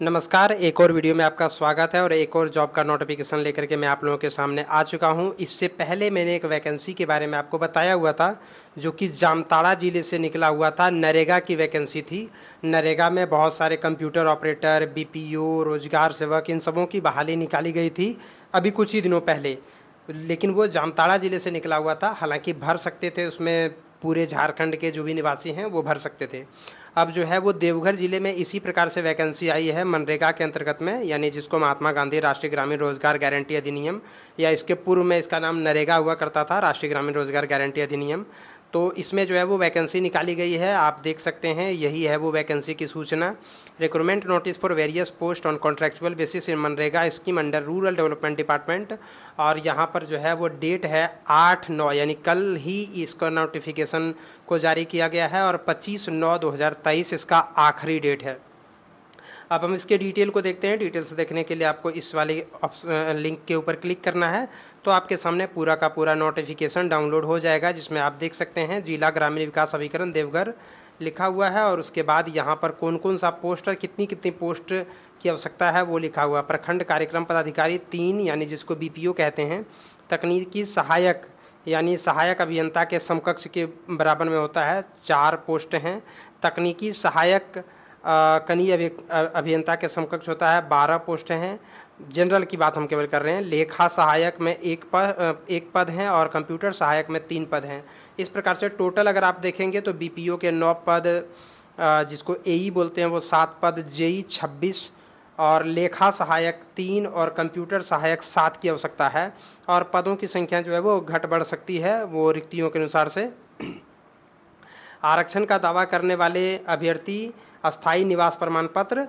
नमस्कार, एक और वीडियो में आपका स्वागत है और एक और जॉब का नोटिफिकेशन लेकर के मैं आप लोगों के सामने आ चुका हूं। इससे पहले मैंने एक वैकेंसी के बारे में आपको बताया हुआ था, जो कि जामताड़ा ज़िले से निकला हुआ था। नरेगा की वैकेंसी थी। नरेगा में बहुत सारे कंप्यूटर ऑपरेटर, बीपीओ, रोजगार सेवक, इन सबों की बहाली निकाली गई थी अभी कुछ ही दिनों पहले। लेकिन वो जामताड़ा ज़िले से निकला हुआ था। हालांकि भर सकते थे उसमें, पूरे झारखंड के जो भी निवासी हैं वो भर सकते थे। अब जो है वो देवघर ज़िले में इसी प्रकार से वैकेंसी आई है मनरेगा के अंतर्गत में, यानी जिसको महात्मा गांधी राष्ट्रीय ग्रामीण रोजगार गारंटी अधिनियम, या इसके पूर्व में इसका नाम नरेगा हुआ करता था, राष्ट्रीय ग्रामीण रोजगार गारंटी अधिनियम। तो इसमें जो है वो वैकेंसी निकाली गई है, आप देख सकते हैं, यही है वो वैकेंसी की सूचना। Recruitment notice for various post on contractual basis in MNREGA scheme under rural development department. और यहाँ पर जो है वो डेट है 8/9, यानी कल ही इसका नोटिफिकेशन को जारी किया गया है और 25/9/2023 इसका आखिरी डेट है। अब हम इसके डिटेल को देखते हैं। डिटेल्स देखने के लिए आपको इस वाले लिंक के ऊपर क्लिक करना है, तो आपके सामने पूरा का पूरा नोटिफिकेशन डाउनलोड हो जाएगा, जिसमें आप देख सकते हैं जिला ग्रामीण विकास अभिकरण देवघर लिखा हुआ है। और उसके बाद यहाँ पर कौन कौन सा पोस्ट और कितनी कितनी पोस्ट की आवश्यकता है वो लिखा हुआ। प्रखंड कार्यक्रम पदाधिकारी 3, यानी जिसको बीपीओ कहते हैं। तकनीकी सहायक, यानी सहायक अभियंता के समकक्ष के बराबर में होता है, 4 पोस्ट हैं। तकनीकी सहायक कनीय अभियंता के समकक्ष होता है, 12 पोस्ट हैं। जनरल की बात हम केवल कर रहे हैं। लेखा सहायक में एक पद हैं और कंप्यूटर सहायक में 3 पद हैं। इस प्रकार से टोटल अगर आप देखेंगे तो बीपीओ के 9 पद, जिसको एई बोलते हैं वो 7 पद, जेई 26 और लेखा सहायक 3 और कंप्यूटर सहायक 7 की आवश्यकता है। और पदों की संख्या जो है वो घट बढ़ सकती है, वो रिक्तियों के अनुसार से। आरक्षण का दावा करने वाले अभ्यर्थी अस्थायी निवास प्रमाण पत्र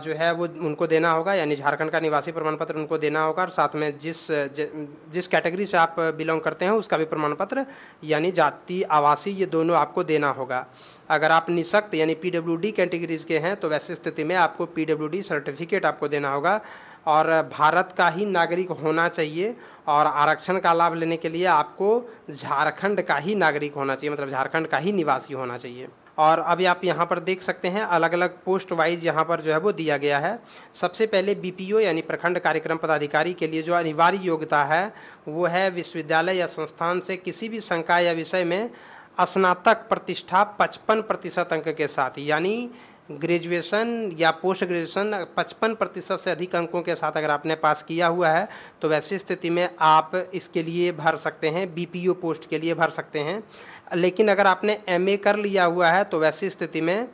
जो है वो उनको देना होगा, यानी झारखंड का निवासी प्रमाण पत्र उनको देना होगा। और साथ में जिस कैटेगरी से आप बिलोंग करते हैं उसका भी प्रमाण पत्र, यानी जाति आवासी, ये दोनों आपको देना होगा। अगर आप निःशक्त यानी पीडब्ल्यूडी कैटेगरीज के हैं तो वैसी स्थिति में आपको पीडब्ल्यूडी सर्टिफिकेट आपको देना होगा और भारत का ही नागरिक होना चाहिए। और आरक्षण का लाभ लेने के लिए आपको झारखंड का ही नागरिक होना चाहिए, मतलब झारखंड का ही निवासी होना चाहिए। और अभी आप यहाँ पर देख सकते हैं अलग अलग पोस्ट वाइज यहाँ पर जो है वो दिया गया है। सबसे पहले बीपीओ यानी प्रखंड कार्यक्रम पदाधिकारी के लिए जो अनिवार्य योग्यता है वो है विश्वविद्यालय या संस्थान से किसी भी संकाय या विषय में स्नातक प्रतिष्ठा 55% अंक के साथ, यानी ग्रेजुएशन या पोस्ट ग्रेजुएशन 55% से अधिक अंकों के साथ अगर आपने पास किया हुआ है तो वैसी स्थिति में आप इसके लिए भर सकते हैं, बीपीओ पोस्ट के लिए भर सकते हैं। लेकिन अगर आपने एमए कर लिया हुआ है तो वैसी स्थिति में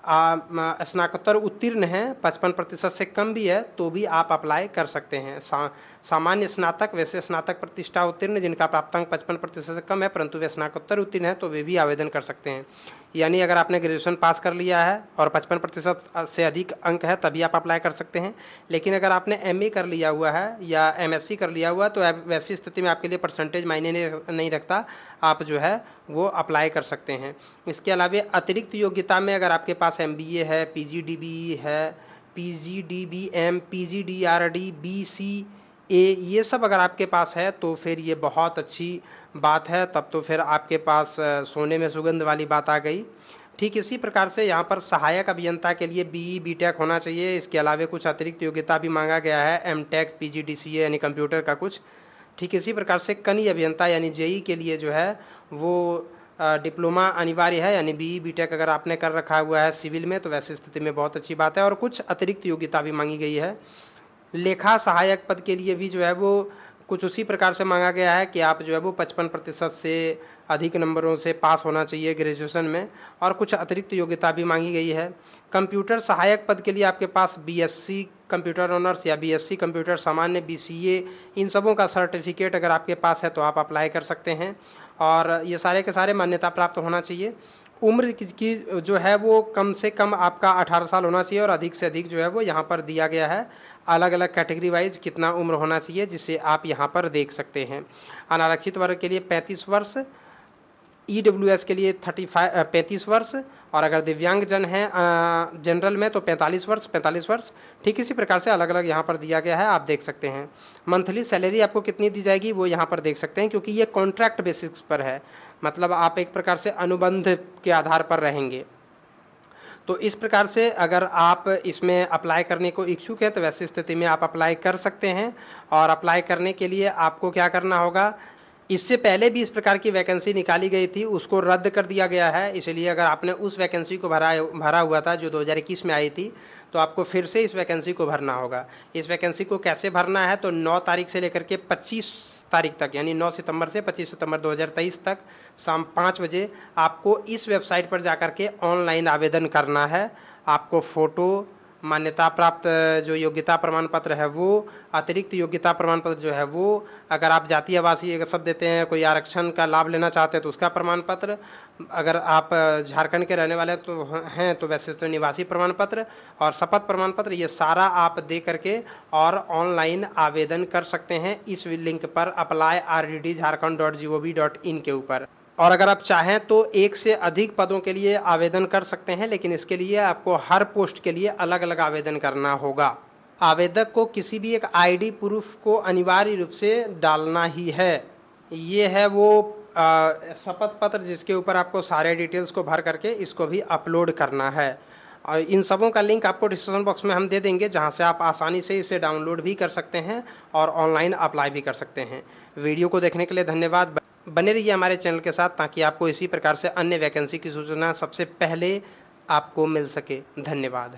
स्नातकोत्तर उत्तीर्ण हैं, 55% से कम भी है तो भी आप अप्लाई कर सकते हैं। सामान्य स्नातक, वैसे स्नातक प्रतिष्ठा उत्तीर्ण जिनका प्राप्तांक 55% से कम है परंतु वे स्नातकोत्तर उत्तीर्ण हैं तो वे भी आवेदन कर सकते हैं। यानी अगर आपने ग्रेजुएशन पास कर लिया है और 55% से अधिक अंक है तभी आप अप्लाई कर सकते हैं। लेकिन अगर आपने एमए कर लिया हुआ है या एमएससी कर लिया हुआ है तो वैसी स्थिति में आपके लिए परसेंटेज मायने नहीं रखता, आप जो है वो अप्लाई कर सकते हैं। इसके अलावा अतिरिक्त योग्यता में अगर आपके पास एमबीए है, पीजीडीबी है, पीजीडीबीएम, पीजीडीआरडी, बीसीए, ये सब अगर आपके पास है तो फिर ये बहुत अच्छी बात है। तब तो फिर आपके पास सोने में सुगंध वाली बात आ गई। ठीक इसी प्रकार से यहाँ पर सहायक अभियंता के लिए बीई बीटेक होना चाहिए। इसके अलावा कुछ अतिरिक्त योग्यता भी मांगा गया है, एमटेक, पीजीडीसीए यानी कंप्यूटर का कुछ। ठीक इसी प्रकार से कनीय अभियंता यानी जेई के लिए जो है वो डिप्लोमा अनिवार्य है, यानी बीई बीटेक अगर आपने कर रखा हुआ है सिविल में तो वैसी स्थिति में बहुत अच्छी बात है। और कुछ अतिरिक्त योग्यता भी मांगी गई है। लेखा सहायक पद के लिए भी जो है वो कुछ उसी प्रकार से मांगा गया है कि आप जो है वो 55% से अधिक नंबरों से पास होना चाहिए ग्रेजुएशन में। और कुछ अतिरिक्त योग्यता भी मांगी गई है। कंप्यूटर सहायक पद के लिए आपके पास बीएससी कंप्यूटर ऑनर्स या बीएससी कंप्यूटर सामान्य, बीसीए, इन सबों का सर्टिफिकेट अगर आपके पास है तो आप अप्लाई कर सकते हैं। और ये सारे के सारे मान्यता प्राप्त होना चाहिए। उम्र की जो है वो कम से कम आपका 18 साल होना चाहिए और अधिक से अधिक जो है वो यहाँ पर दिया गया है अलग अलग कैटेगरी वाइज कितना उम्र होना चाहिए, जिसे आप यहाँ पर देख सकते हैं। अनारक्षित वर्ग के लिए 35 वर्ष, ईडब्ल्यूएस के लिए 35 वर्ष, और अगर दिव्यांगजन हैं जनरल में तो 45 वर्ष। ठीक इसी प्रकार से अलग अलग यहाँ पर दिया गया है, आप देख सकते हैं। मंथली सैलरी आपको कितनी दी जाएगी वो यहाँ पर देख सकते हैं, क्योंकि ये कॉन्ट्रैक्ट बेसिस पर है, मतलब आप एक प्रकार से अनुबंध के आधार पर रहेंगे। तो इस प्रकार से अगर आप इसमें अप्लाई करने को इच्छुक हैं तो वैसी स्थिति में आप अप्लाई कर सकते हैं। और अप्लाई करने के लिए आपको क्या करना होगा, इससे पहले भी इस प्रकार की वैकेंसी निकाली गई थी, उसको रद्द कर दिया गया है। इसलिए अगर आपने उस वैकेंसी को भरा हुआ था जो 2021 में आई थी, तो आपको फिर से इस वैकेंसी को भरना होगा। इस वैकेंसी को कैसे भरना है, तो 9 तारीख से लेकर के 25 तारीख तक, यानी 9 सितंबर से 25 सितंबर 2023 तक शाम 5 बजे आपको इस वेबसाइट पर जाकर के ऑनलाइन आवेदन करना है। आपको फ़ोटो, मान्यता प्राप्त जो योग्यता प्रमाण पत्र है वो, अतिरिक्त योग्यता प्रमाण पत्र जो है वो, अगर आप जाति आवासीय अगर सब देते हैं, कोई आरक्षण का लाभ लेना चाहते हैं तो उसका प्रमाण पत्र, अगर आप झारखंड के रहने वाले तो वैसे तो निवासी प्रमाण पत्र और शपथ प्रमाण पत्र, ये सारा आप दे करके और ऑनलाइन आवेदन कर सकते हैं इस लिंक पर apply.rddjharkhand.gov.in के ऊपर। और अगर आप चाहें तो एक से अधिक पदों के लिए आवेदन कर सकते हैं, लेकिन इसके लिए आपको हर पोस्ट के लिए अलग अलग आवेदन करना होगा। आवेदक को किसी भी एक आईडी प्रूफ को अनिवार्य रूप से डालना ही है। ये है वो शपथ पत्र जिसके ऊपर आपको सारे डिटेल्स को भर करके इसको भी अपलोड करना है। और इन सबों का लिंक आपको डिस्क्रिप्शन बॉक्स में हम दे देंगे, जहां से आप आसानी से इसे डाउनलोड भी कर सकते हैं और ऑनलाइन अप्लाई भी कर सकते हैं। वीडियो को देखने के लिए धन्यवाद। बने रहिए हमारे चैनल के साथ ताकि आपको इसी प्रकार से अन्य वैकेंसी की सूचना सबसे पहले आपको मिल सके। धन्यवाद।